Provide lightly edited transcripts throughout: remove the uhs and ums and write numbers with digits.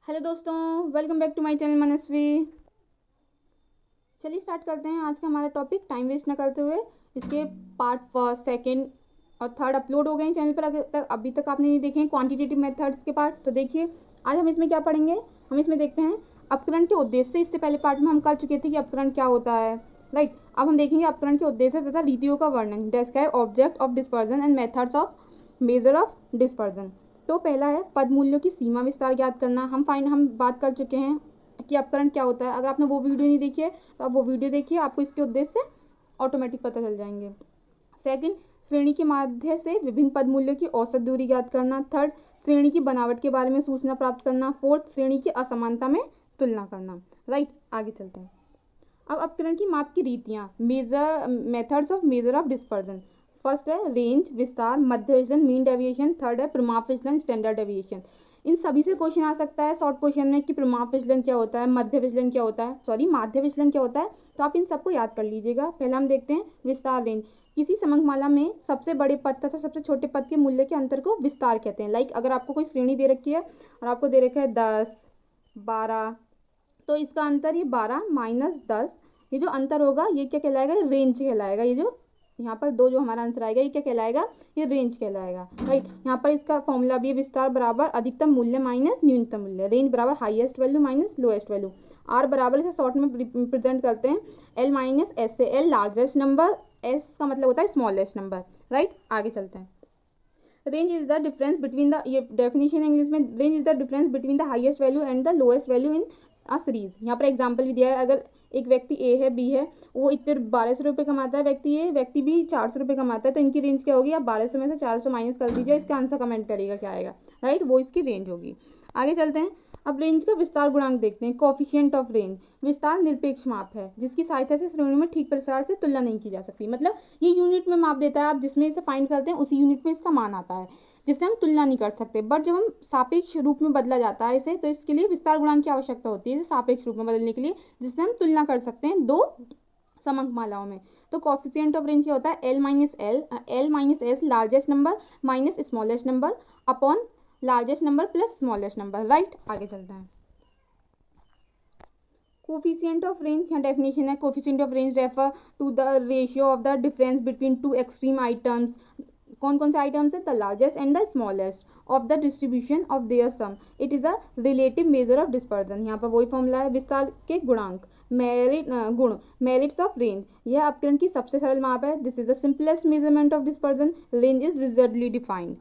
Hello दोस्तों, welcome back to my channel Manasvi. चलिए start करते हैं आज का हमारा टॉपिक। टाइम वेस्ट ना करते हुए इसके पार्ट फर्स्ट, सेकंड और थर्ड अपलोड हो गए हैं चैनल पर। अभी तक आपने नहीं देखे हैं क्वांटिटेटिव मेथड्स के पार्ट, तो देखिए आज हम इसमें क्या पढ़ेंगे। हम इसमें देखते हैं अपकरण के उद्देश्य। इससे पहले पार्ट में हम कर चुके थे कि अपकरण क्या होता है, राइट। अब हम देखेंगे अपकरण के उद्देश्य तथा रीतियों का वर्णन। Describe object of dispersion and methods of measure of dispersion. तो पहला है पद मूल्यों की सीमा विस्तार ज्ञात करना। हम बात कर चुके हैं कि अपकरण क्या होता है। अगर आपने वो वीडियो नहीं देखी है तो आप वो वीडियो देखिए, आपको इसके उद्देश्य ऑटोमेटिक पता चल जाएंगे। सेकंड, श्रेणी के माध्य से विभिन्न पद मूल्यों की औसत दूरी ज्ञात करना। थर्ड, श्रेणी की बनावट के बारे में सूचना प्राप्त करना। फोर्थ, श्रेणी की असमानता में तुलना करना। राइट, आगे चलते हैं। अब अपकरण की माप की रीतियां, methods of measure of dispersion. First है रेंज विस्तार, मध्य विचलन मीन डेविएशन। थर्ड है प्रमाप विचलन स्टैंडर्ड डेविएशन। इन सभी से क्वेश्चन आ सकता है शॉर्ट क्वेश्चन में कि प्रमाप विचलन क्या होता है, मध्य विचलन क्या होता है, माध्य विचलन क्या होता है। तो आप इन सबको याद कर लीजिएगा। पहला हम देखते हैं विस्तार रेंज। किसी समंगमाला में सबसे बड़े पद तथा सबसे छोटे पद के मूल्य के अंतर को विस्तार कहते हैं। लाइक अगर आपको कोई श्रेणी दे रखी है और आपको दे रखा है 10, 12, तो इसका अंतर ये 12 माइनस 10, ये जो अंतर होगा ये क्या कहलाएगा, रेंज कहलाएगा। ये जो यहाँ पर दो जो हमारा आंसर आएगा ये क्या कहलाएगा, ये रेंज कहलाएगा। राइट, यहाँ पर इसका फॉर्मूला भी है विस्तार बराबर अधिकतम मूल्य माइनस न्यूनतम मूल्य। रेंज बराबर highest value minus lowest value. R बराबर इसे शॉर्ट में प्रेजेंट करते हैं एल माइनस एस से। एल लार्जेस्ट नंबर, एस का मतलब होता है स्मॉलेस्ट नंबर। राइट, आगे चलते हैं। Range is the difference between the, ये डेफिनेशन है इंग्लिश में, range is the difference between the highest value and the lowest value in a series. यहाँ पर एग्जांपल भी दिया है। अगर एक व्यक्ति ए है, बी है, वो इतने 1200 रुपये कमाता है, व्यक्ति भी 400 रुपये कमाता है, तो इनकी रेंज क्या होगी। आप 1200 में से 400 माइनस कर दीजिए, इसका आंसर कमेंट करिएगा क्या आएगा। राइट, वो इसकी रेंज होगी। आगे चलते हैं। अब रेंज का विस्तार गुणांक देखते हैं। कोफिशिएंट ऑफ रेंज, विस्तार निरपेक्ष माप है जिसकी सहायता से श्रेणी में ठीक प्रकार से तुलना नहीं की जा सकती। मतलब ये यूनिट में माप देता है, आप जिसमें इसे फाइंड करते हैं उसी यूनिट में इसका मान आता है, जिससे हम तुलना नहीं कर सकते। बट जब हम सापेक्ष रूप में बदला जाता है इसे, तो इसके लिए विस्तार गुणांक की आवश्यकता होती है सापेक्ष रूप में बदलने के लिए, जिससे हम तुलना कर सकते हैं दो समंकमालाओं में। तो कोफिशिएंट ऑफ रेंज क्या होता है, L minus S largest number minus smallest number upon largest number plus smallest number. Right, आगे चलते हैं। कोफिशिएंट ऑफ रेंज, यहाँ डेफिनेशन है। Coefficient of range refer to the ratio of the difference between two extreme items. कौन कौन से items है, the largest and the smallest of the distribution of their sum. It is a relative measure of dispersion. यहाँ पर वही formula है विस्तार के गुणांक, मेरिट्स ऑफ रेंज। यह अपकरण की सबसे सरल माप है। This is the simplest measurement of dispersion. Range is rigidly defined.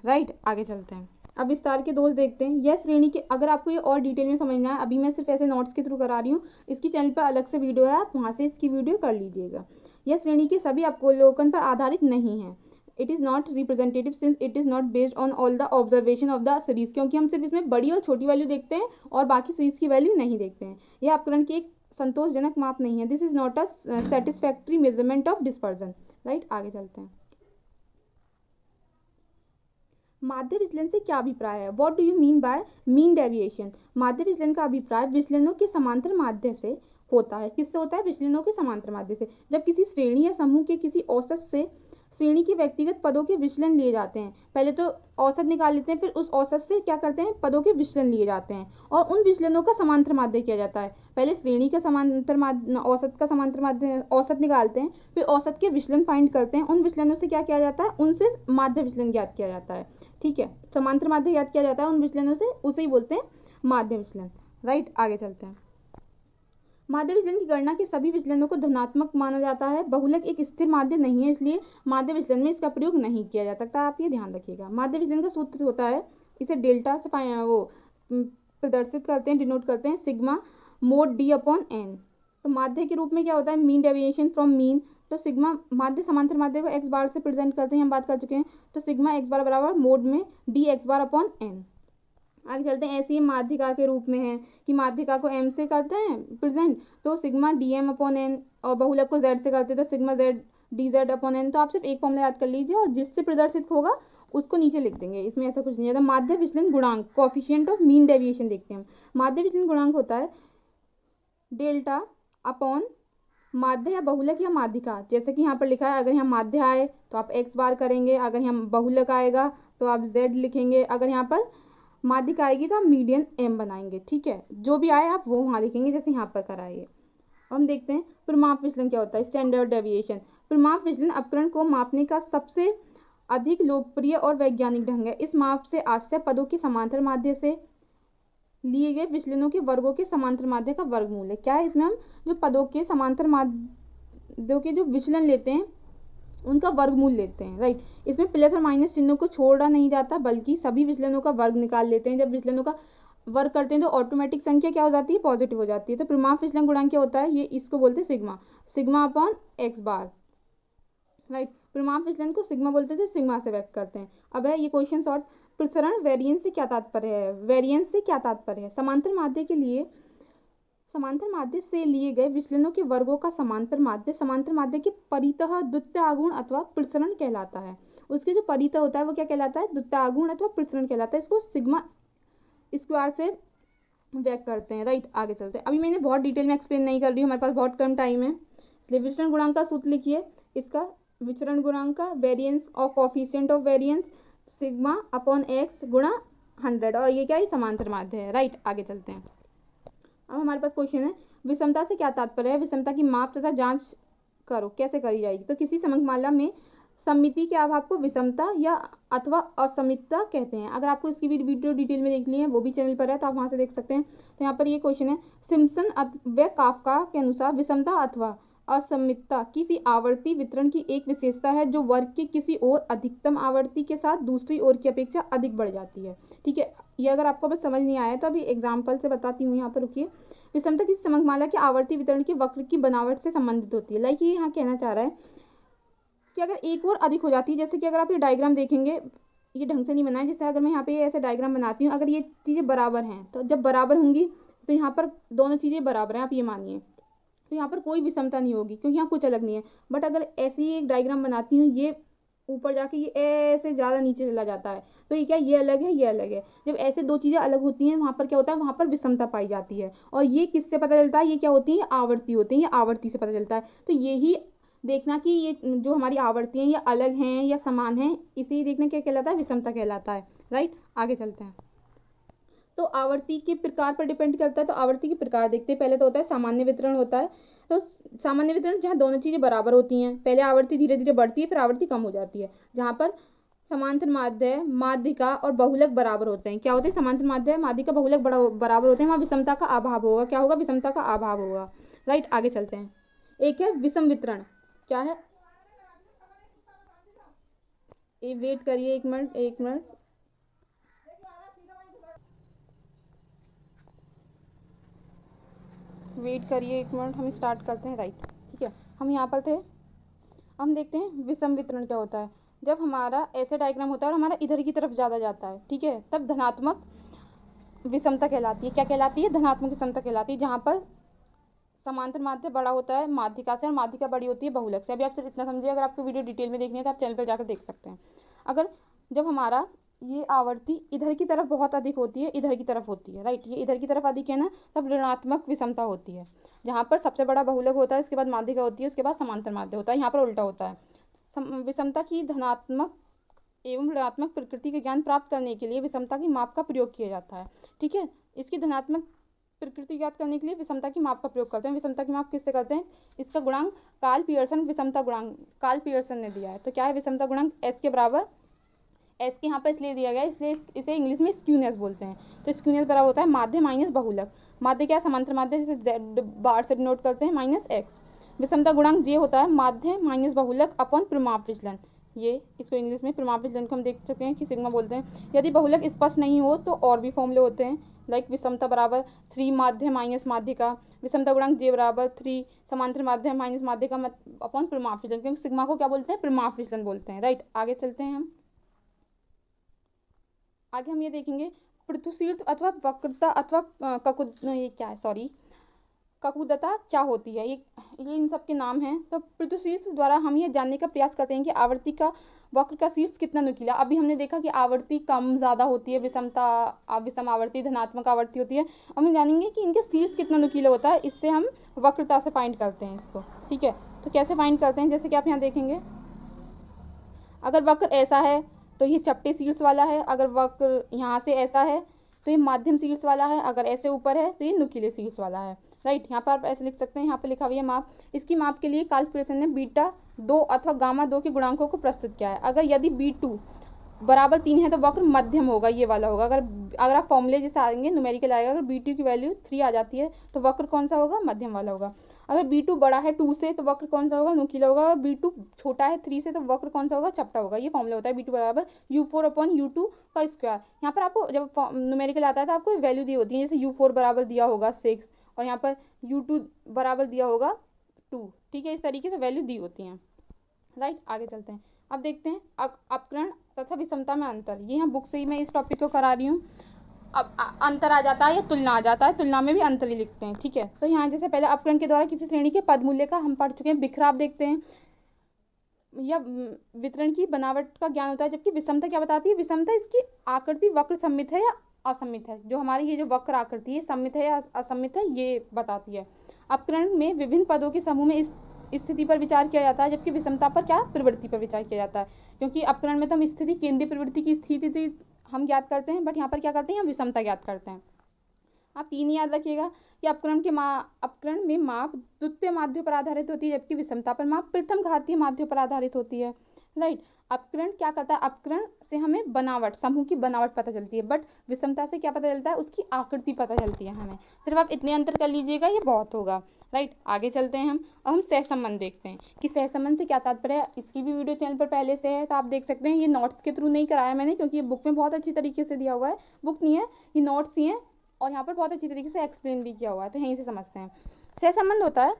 Right, आगे चलते हैं। अब विस्तार के दोष देखते हैं। यह श्रेणी के, अगर आपको ये और डिटेल में समझना है, अभी मैं सिर्फ ऐसे नोट्स के थ्रू करा रही हूँ, इसकी चैनल पर अलग से वीडियो है, आप वहाँ से इसकी वीडियो कर लीजिएगा। यह श्रेणी के सभी अवलोकन पर आधारित नहीं है। It is not representative since it is not based on all the observation of the series, क्योंकि हम सिर्फ इसमें बड़ी और छोटी वैल्यू देखते हैं और बाकी सीरीज की वैल्यू नहीं देखते हैं। यह अपकरण की एक संतोषजनक माप नहीं है। This is not a satisfactory measurement of dispersion. Right, आगे चलते हैं। माध्य विचलन से क्या अभिप्राय है, what do you mean by mean deviation. माध्य विचलन का अभिप्राय विचलनों के समांतर माध्य से होता है। किससे होता है, विचलनों के समांतर माध्य से। जब किसी श्रेणी या समूह के किसी औसत से श्रेणी के व्यक्तिगत पदों के विचलन लिए जाते हैं। पहले तो औसत निकाल लेते हैं, फिर उस औसत से क्या करते हैं, पदों के विचलन लिए जाते हैं और उन विचलनों का समांतर माध्य किया जाता है। पहले श्रेणी का समांतर माध्य, औसत का समांतर माध्य, औसत निकालते हैं, फिर औसत के विचलन फाइंड करते हैं। उन विचलनों से क्या किया जाता है, उनसे माध्य विचलन ज्ञात किया जाता है। ठीक है, समांतर माध्य ज्ञात किया जाता है उन विचलनों से, उसे ही बोलते हैं माध्य विचलन। राइट, आगे चलते हैं। माध्य विचलन की गणना के सभी विचलनों को धनात्मक माना जाता है। बहुलक एक स्थिर माध्य नहीं है, इसलिए माध्य विचलन में इसका प्रयोग नहीं किया जा सकता। आप ये ध्यान रखिएगा। माध्य विचलन का सूत्र होता है, इसे डेल्टा से वो प्रदर्शित करते हैं, डिनोट करते हैं, sigma mod D upon N. तो माध्य के रूप में क्या होता है, मीन डेविएशन फ्रॉम मीन। तो सिग्मा माध्य समांतर माध्य को एक्स बार से प्रेजेंट करते हैं, हम बात कर चुके हैं। तो सिग्मा एक्स बार बराबर मोड में D X bar upon N. आगे चलते हैं। ऐसे ही माध्यिका के रूप में है कि माध्यिका को m से करते हैं प्रेजेंट, तो sigma D M upon N, और बहुलक को z से करते हैं तो sigma z D Z upon N. तो आप सिर्फ एक फॉर्मूला याद कर लीजिए और जिससे प्रदर्शित होगा उसको नीचे लिख देंगे, इसमें ऐसा कुछ नहीं है। तो माध्य विचलन गुणांक, कोफिशिएंट ऑफ मीन डेविएशन देखते हैं हम। माध्य विचलन गुणांक होता है डेल्टा अपॉन माध्य या बहुलक या माध्यिका, जैसे कि यहाँ पर लिखा है, अगर यहाँ माध्य आए तो आप x बार करेंगे, अगर यहाँ बहुलक आएगा तो आप z लिखेंगे, अगर यहाँ पर माध्यिका आएगी तो आप मीडियन m बनाएंगे। ठीक है, जो भी आए आप वो वहाँ लिखेंगे जैसे यहाँ पर कराइए। हम देखते हैं परिमाप विचलन क्या होता है। स्टैंडर्ड डेविएशन, परिमाप विचलन अपकरण को मापने का सबसे अधिक लोकप्रिय और वैज्ञानिक ढंग है। इस माप से आश्चर्य पदों के समांतर माध्य से लिए गए विचलनों के वर्गों के समांतर माध्य का वर्गमूल है। क्या है इसमें, हम जो पदों के समांतर माध्यों के जो विचलन लेते हैं उनका वर्गमूल लेते हैं, राइट। इसमें प्लस और माइनस चिन्हों को छोड़ा नहीं जाता, बल्कि सभी विचलनों का वर्ग निकाल लेते हैं। जब विचलनों का वर्ग करते हैं तो ऑटोमेटिक संख्या क्या हो जाती है, पॉजिटिव हो जाती है। तो परिमाप विचलन गुणांक क्या होता है, ये इसको बोलते हैं सिग्मा, सिग्मा अपॉन एक्स बार, राइट। परिमाप विचलन को सिग्मा बोलते थे, सिग्मा से व्यक्त करते हैं। अब है ये क्वेश्चन शॉर्ट, प्रसरण वेरिएंस से क्या तात्पर्य है। वेरिएंस से क्या तात्पर्य है, समांतर माध्य से लिए गए विचलनों के वर्गों का समांतर माध्य के परितः द्वितीय आघूर्ण अथवा प्रसरण कहलाता है। उसके जो परितः होता है वो क्या कहलाता है, द्वितीय आघूर्ण अथवा प्रसरण कहलाता है। इसको सिग्मा स्क्वायर से व्यक्त करते हैं, राइट। आगे चलते हैं। अभी मैंने बहुत डिटेल में एक्सप्लेन नहीं कर रही हूँ, हमारे पास बहुत कम टाइम है, इसलिए विचरण गुणांक का सूत्र लिखिए। इसका विचरण गुणांक का वेरिएंस और coefficient of variance sigma upon x गुणा 100, और ये क्या है, समांतर माध्य है, राइट। आगे चलते हैं। अब हमारे पास क्वेश्चन है, विषमता से क्या तात्पर्य है। विषमता की माप तथा जांच करो, कैसे करी जाएगी। तो किसी समकमाला में सममिति के अभाव को विषमता या अथवा असमितता कहते हैं। अगर आपको इसकी भी वीडियो डिटेल में देखनी है, वो भी चैनल पर है, तो आप वहां से देख सकते हैं। तो यहाँ पर ये क्वेश्चन है, सिम्पसन व काफ्का के अनुसार विषमता अथवा असमितता किसी आवर्ती वितरण की एक विशेषता है जो वर्ग के किसी और अधिकतम आवर्ती के साथ दूसरी ओर की अपेक्षा अधिक बढ़ जाती है। ठीक है, ये अगर आपको बस समझ नहीं आया तो अभी एग्जाम्पल से बताती हूँ। यहाँ पर रुकिए। विषमता किसी समकमाला के आवर्ती वितरण के वक्र की बनावट से संबंधित होती है। लाइक ये यहाँ कहना चाह रहा है कि अगर एक और अधिक हो जाती है, जैसे कि अगर आप ये डायग्राम देखेंगे, ये ढंग से नहीं बना है। जैसे अगर मैं यहाँ पे ऐसे डायग्राम बनाती हूँ, अगर ये चीज़ें बराबर हैं, तो जब बराबर होंगी तो यहाँ पर दोनों चीज़ें बराबर हैं, आप ये मानिए, तो यहाँ पर कोई विषमता नहीं होगी, क्योंकि यहाँ कुछ अलग नहीं है। बट अगर ऐसी ही एक डायग्राम बनाती हूँ, ये ऊपर जाके ये ऐसे ज़्यादा नीचे चला जाता है, तो ये क्या, ये अलग है, ये अलग है। जब ऐसे दो चीज़ें अलग होती हैं, वहाँ पर क्या होता है, वहाँ पर विषमता पाई जाती है। और ये किससे पता चलता है, ये क्या होती है, आवर्ती होती है, ये आवर्ती से पता चलता है। तो यही देखना कि ये जो हमारी आवर्ती हैं ये अलग हैं या समान हैं, इसे देखना क्या कहलाता है, विषमता कहलाता है, राइट। आगे चलते हैं। तो आवर्ती के प्रकार पर डिपेंड करता है। तो आवर्ती के प्रकार देखते हैं। पहले तो होता है सामान्य वितरण होता है। तो सामान्य वितरण जहाँ दोनों चीज़ें बराबर होती हैं, पहले आवर्ती धीरे धीरे बढ़ती है, फिर आवर्ती कम हो जाती है। जहाँ पर समांतर माध्य, माध्यिका और बहुलक बराबर होते हैं। क्या होते हैं, समांतर माध्य, माध्यिका, बहुलक बराबर होते हैं, वहाँ विषमता का अभाव होगा। क्या होगा, विषमता का अभाव होगा, राइट। आगे चलते हैं। एक है विषम वितरण। क्या है, ये वेट करिए एक मिनट, एक मिनट। वेट करिए एक मिनट, हम स्टार्ट करते हैं, राइट। ठीक है, हम यहाँ पर थे। हम देखते हैं विषम वितरण क्या होता है। जब हमारा ऐसे डायग्राम होता है और हमारा इधर की तरफ ज़्यादा जाता है, ठीक है, तब धनात्मक विषमता कहलाती है। क्या कहलाती है, धनात्मक विषमता कहलाती है। जहाँ पर समांतर माध्य बड़ा होता है माध्यिका से और माध्यिका बड़ी होती है बहुलक से। अभी आप सिर्फ इतना समझिए, अगर आपको वीडियो डिटेल में देखनी है तो आप चैनल पर जाकर देख सकते हैं। अगर जब हमारा ये आवर्ती इधर की तरफ बहुत अधिक होती है, इधर की तरफ होती है, राइट, ये इधर की तरफ अधिक है ना, तब ऋणात्मक विषमता होती है। जहाँ पर सबसे बड़ा बहुलक होता है, उसके बाद माध्यिका होती है, उसके बाद समांतर माध्य होता है। यहाँ पर उल्टा होता है। विषमता की धनात्मक एवं ऋणात्मक प्रकृति का ज्ञान प्राप्त करने के लिए विषमता की माप का प्रयोग किया जाता है। ठीक है, इसकी धनात्मक प्रकृति ज्ञात करने के लिए विषमता की माप का प्रयोग करते हैं। विषमता की माप किससे करते हैं, इसका गुणांक कार्ल पियर्सन विषमता गुणांक कार्ल पियर्सन ने दिया है। तो क्या है, विषमता गुणांक एस के बराबर, एस के यहाँ पर इसलिए दिया गया है, इसलिए इसे इंग्लिश में स्क्यूनेस बोलते हैं। तो स्क्यूनेस बराबर होता है माध्य माइनस बहुलक। माध्य क्या है, समांतर माध्य, जिसे जेड बार से डिनोट करते हैं, माइनस एक्स। विषमता गुणांक जे होता है माध्य माइनस बहुलक अपॉन परिमाप विचलन। ये इसको इंग्लिश में परिमाप विचलन को हम देख सकते हैं कि सिग्मा बोलते हैं। यदि बहुलक स्पष्ट नहीं हो तो और भी फॉर्मूले होते हैं, लाइक विषमता बराबर 3 माध्य माइनस माध्यिका, विषमता गुणांक जे बराबर 3 समांतर माध्य माइनस माध्यिका अपॉन परिमाप विचलन, क्योंकि सिग्मा को क्या बोलते हैं, परिमाप विचलन बोलते हैं, राइट। आगे चलते हैं हम। आगे हम ये देखेंगे पृथुशील अथवा वक्रता अथवा ये क्या है, सॉरी, ककुदता क्या होती है, ये इन सब के नाम हैं। तो पृथुशीर्ष द्वारा हम ये जानने का प्रयास करते हैं कि आवर्ती का वक्र का शीर्ष कितना नुकीला। अभी हमने देखा कि आवर्ती कम ज़्यादा होती है, विषम आवर्ती, धनात्मक आवर्ती होती है। अब हम जानेंगे कि इनके शीर्ष कितना नुकीला होता है, इससे हम वक्रता से फाइंड करते हैं इसको। ठीक है, तो कैसे फाइंड करते हैं, जैसे कि आप यहाँ देखेंगे, अगर वक्र ऐसा है तो ये चपटे शीर्ष वाला है, अगर वक्र यहाँ से ऐसा है तो ये माध्यम शीर्ष वाला है, अगर ऐसे ऊपर है तो ये नुकीले शीर्ष वाला है। राइट, यहाँ पर आप ऐसे लिख सकते हैं, यहाँ पे लिखा हुआ है माप। इसकी माप के लिए कार्लसप्रसन ने बीटा 2 अथवा गामा 2 के गुणांकों को प्रस्तुत किया है। अगर यदि B2 बराबर 3 है तो वक्र मध्यम होगा, ये वाला होगा। अगर आप फॉर्मूले जैसे आएंगे, न्यूमेरिकल आएगा, अगर B2 की वैल्यू 3 आ जाती है तो वक्र कौन सा होगा, मध्यम वाला होगा। अगर B2 बड़ा है 2 से तो वक्र कौन सा होगा, नुकीला होगा। अगर B2 छोटा है 3 से तो वक्र कौन सा होगा, चपटा होगा। ये फॉर्मूला होता है B2 बराबर U4/U2 का स्क्वायर। यहाँ पर आपको जब न्यूमेरिकल आता है तो आपको वैल्यू दी होती है, जैसे U4 बराबर दिया होगा 6 और यहाँ पर U2 बराबर दिया होगा 2। ठीक है, इस तरीके से वैल्यू दी होती हैं। राइट, आगे चलते हैं। अब देखते हैं अपकरण तथा विषमता में अंतर। ये यहाँ बुक से ही मैं इस टॉपिक को करा रही हूँ। अब अंतर आ जाता है या तुलना आ जाता है, तुलना में भी अंतर ही लिखते हैं। ठीक है, तो यहाँ जैसे पहले अपकरण के द्वारा किसी श्रेणी के पद मूल्य का हम पढ़ चुके हैं। बिखराव देखते हैं या वितरण की बनावट का ज्ञान होता है, जबकि विषमता क्या बताती है, विषमता इसकी आकृति वक्र सममित है या असममित है। जो हमारी ये जो वक्र आकृति है सममित है या असममित है, ये बताती है। अपकरण में विभिन्न पदों के समूह में इस स्थिति पर विचार किया जाता है, जबकि विषमता पर क्या, प्रवृत्ति पर विचार किया जाता है। क्योंकि अपकरण में तो हम स्थिति केंद्रीय प्रवृत्ति की स्थिति हम ज्ञात करते हैं, बट यहाँ पर क्या करते हैं, हम विषमता ज्ञात करते हैं। आप 3 याद रखिएगा कि अपकरण में माप द्वितीय माध्य पर आधारित होती है, जबकि विषमता पर माप प्रथम घातीय माध्य पर आधारित होती है। राइट, अपकरण क्या करता है, अपकरण से हमें बनावट, समूह की बनावट पता चलती है, बट विषमता से क्या पता चलता है, उसकी आकृति पता चलती है हमें। सिर्फ आप इतने अंतर कर लीजिएगा, ये बहुत होगा। राइट, आगे चलते हैं हम। अब हम सहसंबंध देखते हैं कि सहसंबंध से क्या तात्पर्य है। इसकी भी वीडियो चैनल पर पहले से है, तो आप देख सकते हैं। ये नोट्स के थ्रू नहीं कराया मैंने, क्योंकि ये बुक में बहुत अच्छी तरीके से दिया हुआ है। बुक नहीं है, ये नोट्स ही है, और यहाँ पर बहुत अच्छी तरीके से एक्सप्लेन भी किया हुआ है, तो यहीं से समझते हैं। सहसंबंध होता है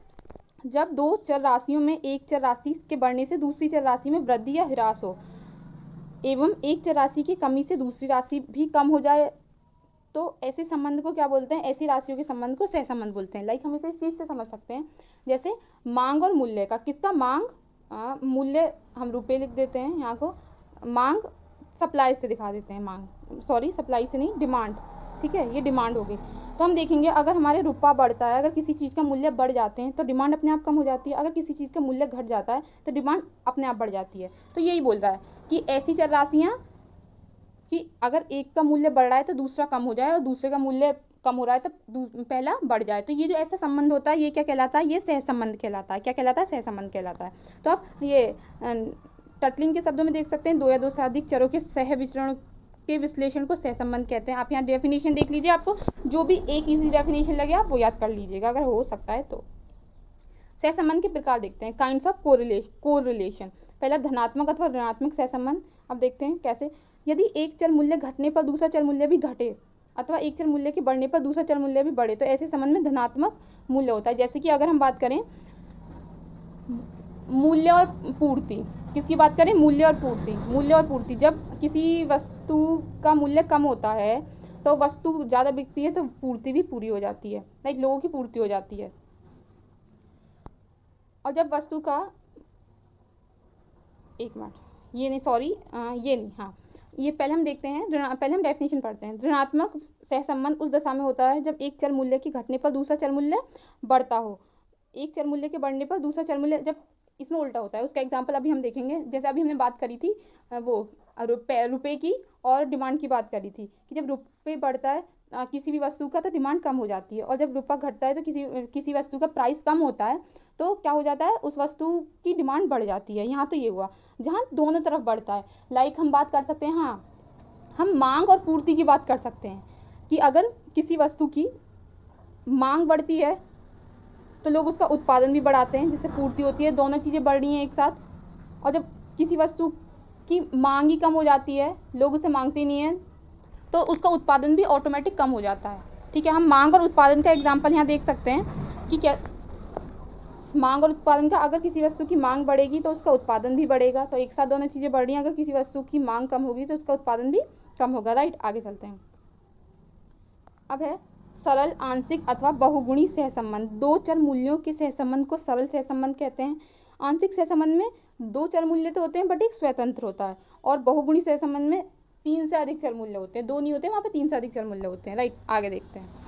जब दो चर राशियों में एक चर राशि के बढ़ने से दूसरी चर राशि में वृद्धि या ह्रास हो, एवं एक चर राशि की कमी से दूसरी राशि भी कम हो जाए, तो ऐसे संबंध को क्या बोलते हैं, ऐसी राशियों के संबंध को सहसंबंध बोलते हैं। लाइक हम इसे इस चीज से समझ सकते हैं, जैसे मांग और मूल्य का। किसका, मांग, मूल्य हम रुपए लिख देते हैं यहाँ को, मांग सप्लाई से दिखा देते हैं, मांग सॉरी सप्लाई से नहीं, डिमांड। ठीक है, ये डिमांड होगी। तो हम देखेंगे अगर हमारे रुपया बढ़ता है, अगर किसी चीज़ का मूल्य बढ़ जाते हैं तो डिमांड अपने आप कम हो जाती है। अगर किसी चीज़ का मूल्य घट जाता है तो डिमांड अपने आप बढ़ जाती है। तो यही बोल रहा है कि ऐसी चर राशियाँ कि अगर एक का मूल्य बढ़ रहा है तो दूसरा कम हो जाए, और दूसरे का मूल्य कम हो रहा है तो पहला बढ़ जाए। तो ये जो ऐसा संबंध होता है, ये क्या कहलाता है, ये सहसंबंध कहलाता है। क्या कहलाता है, सहसंबंध कहलाता है। तो आप ये टटलिंग के शब्दों में देख सकते हैं, 2 या 2 से अधिक चरों के सह विचरण के विश्लेषण को सहसंबंध कहते हैं। आप यहाँ डेफिनेशन देख लीजिए, आपको जो भी एक इजी डेफिनेशन लगे आप वो याद कर लीजिएगा, अगर हो सकता है तो। सहसंबंध के प्रकार देखते हैं, काइंड्स ऑफ कोरिलेशन। पहला धनात्मक अथवा ऋणात्मक सहसंबंध। अब देखते हैं कैसे। यदि एक चर मूल्य घटने पर दूसरा चर मूल्य भी घटे, अथवा एक चर मूल्य के बढ़ने पर दूसरा चर मूल्य भी बढ़े, तो ऐसे संबंध में धनात्मक मूल्य होता है। जैसे कि अगर हम बात करें मूल्य और पूर्ति, किसकी बात करें, मूल्य और पूर्ति। मूल्य और पूर्ति, जब किसी वस्तु का मूल्य कम होता है तो वस्तु ज़्यादा बिकती है, तो पूर्ति भी पूरी हो जाती है, लाइक लोगों की पूर्ति हो जाती है। और जब वस्तु का, एक मिनट, ये नहीं सॉरी, ये नहीं, हाँ ये पहले हम देखते हैं, पहले हम डेफिनेशन पढ़ते हैं। ऋणात्मक सहसंबंध उस दशा में होता है जब एक चर मूल्य के घटने पर दूसरा चर मूल्य बढ़ता हो। एक चर मूल्य के बढ़ने पर दूसरा चर मूल्य, जब इसमें उल्टा होता है। उसका एग्जांपल अभी हम देखेंगे। जैसे अभी हमने बात करी थी वो रुपए की और डिमांड की बात करी थी, कि जब रुपये बढ़ता है किसी भी वस्तु का तो डिमांड कम हो जाती है, और जब रुपया घटता है तो किसी वस्तु का प्राइस कम होता है तो क्या हो जाता है, उस वस्तु की डिमांड बढ़ जाती है। यहाँ तो ये हुआ जहाँ दोनों तरफ बढ़ता है। लाइक हम बात कर सकते हैं, हाँ हम मांग और पूर्ति की बात कर सकते हैं, कि अगर किसी वस्तु की मांग बढ़ती है तो लोग उसका उत्पादन भी बढ़ाते हैं, जिससे पूर्ति होती है। दोनों चीज़ें बढ़ रही हैं एक साथ। और जब किसी वस्तु की मांग ही कम हो जाती है, लोग उसे मांगते नहीं हैं, तो उसका उत्पादन भी ऑटोमेटिक कम हो जाता है। ठीक है, हम मांग और उत्पादन का एग्जांपल यहाँ देख सकते हैं कि क्या मांग और उत्पादन का, अगर किसी वस्तु की मांग बढ़ेगी तो उसका उत्पादन भी बढ़ेगा, तो एक साथ दोनों चीज़ें बढ़ रही हैं। अगर किसी वस्तु की मांग कम होगी तो उसका उत्पादन भी कम होगा। राइट, आगे चलते हैं। अब है सरल, आंशिक अथवा बहुगुणी सहसंबंध। दो चर मूल्यों के सहसंबंध को सरल सहसंबंध कहते हैं। आंशिक सहसंबंध में दो चर मूल्य तो होते हैं बट एक स्वतंत्र होता है, और बहुगुणी सहसंबंध में 3 से अधिक चर मूल्य होते हैं। 2 नहीं होते, वहाँ पे 3 से अधिक चर मूल्य होते हैं। राइट, आगे देखते हैं।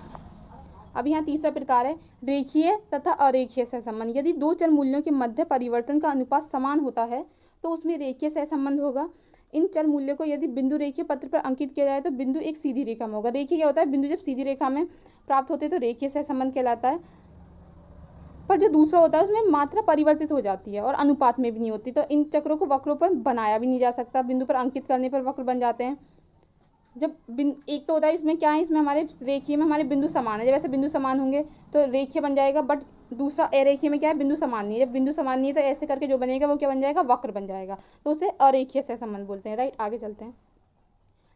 अब यहाँ तीसरा प्रकार है रेखीय तथा अरेखीय सहसंबंध। यदि दो चर मूल्यों के मध्य परिवर्तन का अनुपात समान होता है तो उसमें रेखीय सहसंबंध होगा। इन चर मूल्यों को यदि बिंदु रेखीय पत्र पर अंकित किया जाए तो बिंदु एक सीधी रेखा में होगा। रेखीय क्या होता है, बिंदु जब सीधी रेखा में प्राप्त होते हैं तो रेखीय सहसंबंध कहलाता है। पर जो दूसरा होता है उसमें मात्रा परिवर्तित हो जाती है और अनुपात में भी नहीं होती, तो इन चक्रों को वक्रों पर बनाया भी नहीं जा सकता। बिंदु पर अंकित करने पर वक्र बन जाते हैं। जब एक तो होता है इसमें क्या है, इसमें हमारे रेखीय में हमारे बिंदु समान है, जब ऐसे बिंदु समान होंगे तो रेखीय बन जाएगा। बट दूसरा अरेखीय में क्या है, बिंदु समान नहीं है। जब बिंदु समान नहीं है तो ऐसे करके जो बनेगा वो क्या बन जाएगा, वक्र बन जाएगा, तो उसे अरेखीय सहसंबंध बोलते हैं। राइट, आगे चलते हैं।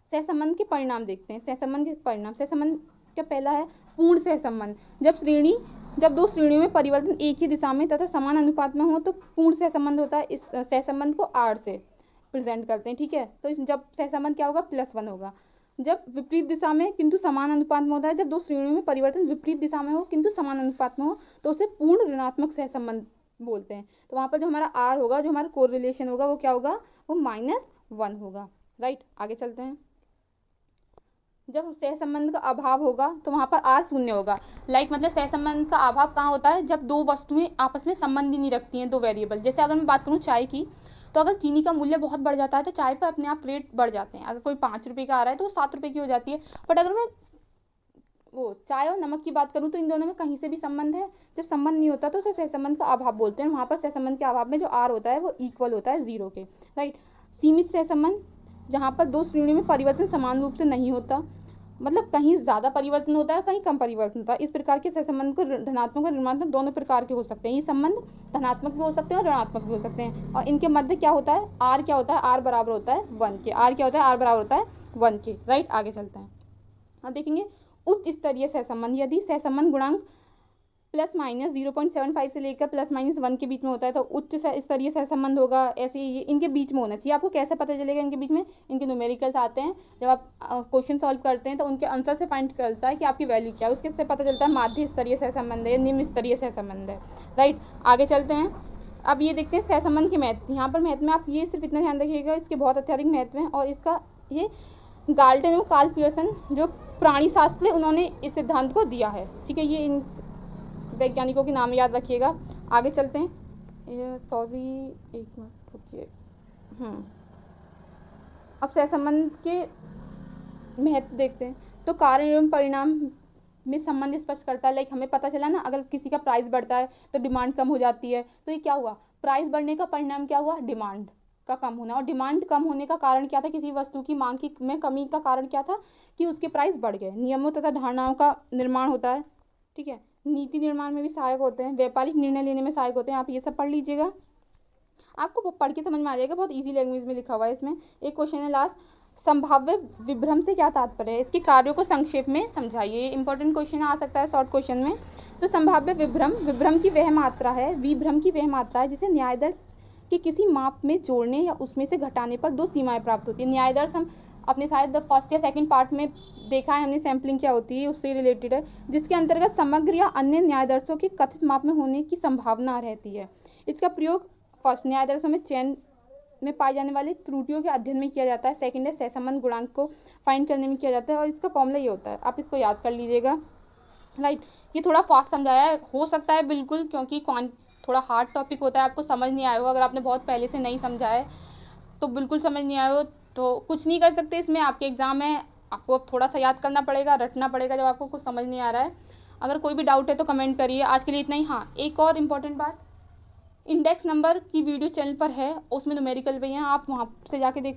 सहसंबंध के परिणाम देखते हैं। सहसंबंध के परिणाम, सहसंबंध का पहला है पूर्ण सहसंबंध। जब दो श्रेणियों में परिवर्तन एक ही दिशा में तथा समान अनुपात में हो तो पूर्ण सहसंबंध होता है। इस सहसंबंध को R से प्रेजेंट करते हैं, ठीक है। तो जब सहसंबंध क्या होगा, +1 होगा। जब विपरीत दिशा में किंतु समान अनुपात में होता है, जब दो श्रेणियों में परिवर्तन विपरीत दिशा में हो किंतु समान अनुपात में हो तो उसे पूर्ण ऋणात्मक सहसंबंध बोलते हैं। तो वहाँ पर जो हमारा R होगा, जो हमारा कोरिलेशन होगा वो क्या होगा, वो -1 होगा। राइट, आगे चलते हैं। जब सहसंबंध का अभाव होगा तो वहाँ पर R शून्य होगा। मतलब सहसंबंध का अभाव कहाँ होता है, जब दो वस्तुएं आपस में संबंध ही नहीं रखती हैं, दो वेरिएबल। जैसे अगर मैं बात करूँ चाय की, तो अगर चीनी का मूल्य बहुत बढ़ जाता है तो चाय पर अपने आप रेट बढ़ जाते हैं। अगर कोई 5 रुपये का आ रहा है तो वो 7 रुपये की हो जाती है। बट अगर मैं वो चाय और नमक की बात करूँ तो इन दोनों में कहीं से भी संबंध है। जब संबंध नहीं होता तो उसे सहसंबंध का अभाव बोलते हैं। वहाँ पर सहसंबंध के अभाव में जो R होता है वो इक्वल होता है 0 के। राइट, सीमित सहसंबंध, जहाँ पर दो श्रेणियों में परिवर्तन समान रूप से नहीं होता, मतलब कहीं ज़्यादा परिवर्तन होता है, कहीं कम परिवर्तन होता है। इस प्रकार के सहसंबंध को धनात्मक और ऋणात्मक दोनों प्रकार के हो सकते हैं। ये संबंध धनात्मक भी हो सकते हैं और ऋणात्मक भी हो सकते हैं। और इनके मध्य क्या होता है, R क्या होता है, R बराबर होता है 1 के। R क्या होता है, R बराबर होता है 1 के। राइट, आगे चलते हैं। अब देखेंगे उच्च स्तरीय सहसंबंध। यदि सहसंबंध गुणांक ±0.75 से लेकर ±1 के बीच में होता है तो उच्च स्तरीय सहसंबंध होगा। ऐसे ही इनके बीच में होना चाहिए। आपको कैसे पता चलेगा इनके बीच में, इनके न्यूमेरिकल्स आते हैं। जब आप क्वेश्चन सॉल्व करते हैं तो उनके आंसर से फाइंड करता है कि आपकी वैल्यू क्या है, उसके से पता चलता है माध्य स्तरीय सहसंबंध है, निम्न स्तरीय सहसंबंध है। राइट, आगे चलते हैं। अब ये देखते हैं सहसंबंध के महत्व। यहाँ पर महत्व में आप ये सिर्फ इतना ध्यान रखिएगा, इसके बहुत अत्यधिक महत्व हैं। और इसका ये गाल्टन और कार्ल पियर्सन जो प्राणी शास्त्र, उन्होंने इस सिद्धांत को दिया है, ठीक है। ये इन वैज्ञानिकों के नाम याद रखिएगा। आगे चलते हैं। एक मिनट रुकिए। अब सहसंबंध के महत्व देखते हैं। तो कारण एवं परिणाम में संबंध स्पष्ट करता है। हमें पता चला ना, अगर किसी का प्राइस बढ़ता है तो डिमांड कम हो जाती है। तो ये क्या हुआ, प्राइस बढ़ने का परिणाम क्या हुआ, डिमांड का कम होना। और डिमांड कम होने का कारण क्या था, किसी वस्तु की मांग की में कमी का कारण क्या था, कि उसके प्राइस बढ़ गए। नियमों तथा धारणाओं का निर्माण होता है, ठीक है। नीति निर्माण में भी सहायक होते हैं, व्यापारिक निर्णय लेने में सहायक होते हैं। आप ये सब पढ़ लीजिएगा, आपको पढ़ के समझ में आ जाएगा। बहुत इजी लैंग्वेज में लिखा हुआ है इसमें। एक क्वेश्चन है लास्ट, संभाव्य विभ्रम से क्या तात्पर्य है, इसके कार्यों को संक्षेप में समझाइए। इंपॉर्टेंट क्वेश्चन आ सकता है शॉर्ट क्वेश्चन में। तो संभाव्य विभ्रम की वह मात्रा है, विभ्रम की वह मात्रा है जिसे न्यायदर्श के किसी माप में जोड़ने या उसमें से घटाने पर दो सीमाएं प्राप्त होती है। न्यायदर्श हम अपने शायद फर्स्ट या सेकंड पार्ट में देखा है हमने, सैम्पलिंग क्या होती है उससे रिलेटेड है, जिसके अंतर्गत समग्र या अन्य न्यायदर्शों के कथित माप में होने की संभावना रहती है। इसका प्रयोग फर्स्ट न्यायदर्शों में चयन में पाई जाने वाली त्रुटियों के अध्ययन में किया जाता है। सेकंड है सहसंबंध गुणांक को फाइंड करने में किया जाता है। और इसका फॉर्मूला ये होता है, आप इसको याद कर लीजिएगा। राइट, ये थोड़ा फास्ट समझाया है, हो सकता है बिल्कुल, क्योंकि थोड़ा हार्ड टॉपिक होता है, आपको समझ नहीं आया हो। अगर आपने बहुत पहले से नहीं समझा है तो बिल्कुल समझ नहीं आया हो तो कुछ नहीं कर सकते। इसमें आपके एग्जाम है, आपको अब थोड़ा सा याद करना पड़ेगा, रटना पड़ेगा जब आपको कुछ समझ नहीं आ रहा है। अगर कोई भी डाउट है तो कमेंट करिए। आज के लिए इतना ही। हाँ, एक और इम्पोर्टेंट बात, इंडेक्स नंबर की वीडियो चैनल पर है, उसमें न्यूमेरिकल भी हैं, आप वहाँ से जाके देख